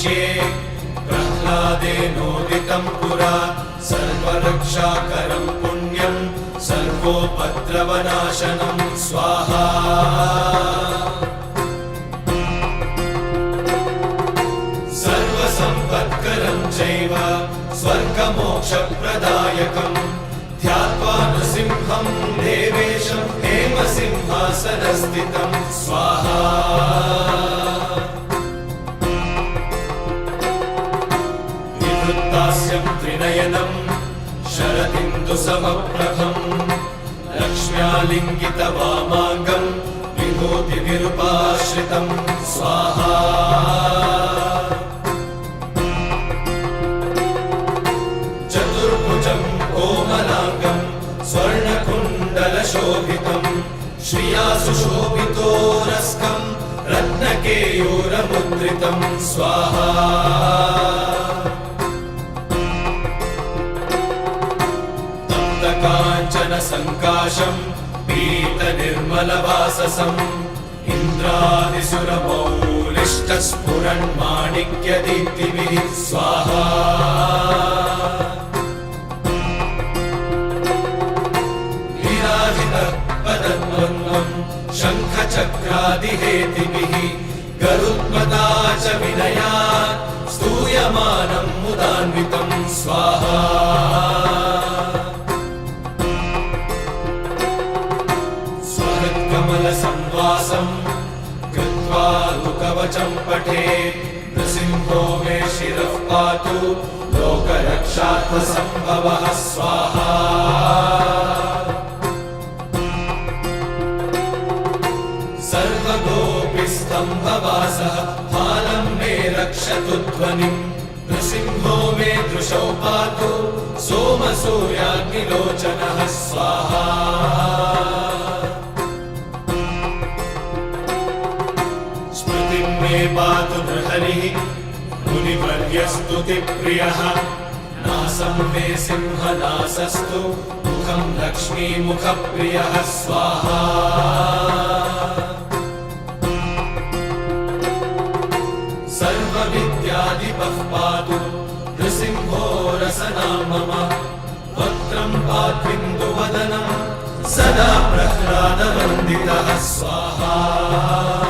वक्ष्ये प्रह्लादेनोदितं पुरा सर्वरक्षाकरं पुण्यं सर्वोपद्रवनाशनं स्वाहा सर्वसम्पत्करं चैव स्वर्गमोक्षप्रदायकं ध्यात्वा नृसिंहं देवेशं हेमसिंहासनस्थितं स्वाहा विवृत्तास्यं त्रिनयनं शरदिन्दुसमप्रभं लक्ष्म्यालिङ्गितवामाङ्गं विभूतिविरूपाश्रितं स्वाहा चतुर्भुजं कोमलाङ्गं स्वर्णकुण्डलशोभितं श्रिया सुशोभितोरस्कं रत्नकेयूरमुद्रितं स्वाहा काञ्चनसङ्काशं पीतनिर्मलवाससं इन्द्रादिसुरमौलिष्टस्फुरन्माणिक्यदीप्तिभिः स्वाहा लीलाहितपदद्वन्द्वं शङ्खचक्रादिहेतिभिः गरुत्मता च विनयात् स्तूयमानं मुदान्वितं स्वाहा कमलसंवासं कृत्वा लुकवचं पठे नृसिंहो मे शिरः पातु लोकरक्षार्थसम्भवः स्वाहा सर्वगोपिस्तम्भवासः फालं मे रक्षतु ध्वनिं नृसिंहो मे दृशौ पातु सोमसूर्याग्निलोचनः स्वाहा मे पातु नृहरिः मुनिवर्यस्तुतिप्रियः नासं मे सिंहनासस्तु मुखं लक्ष्मीमुखप्रियः स्वाहा सर्वविद्याधिपः पातु नृसिंहो रसना मम वक्त्रं पात्विन्दुवदनं सदा प्रह्लादवन्दितः स्वाहा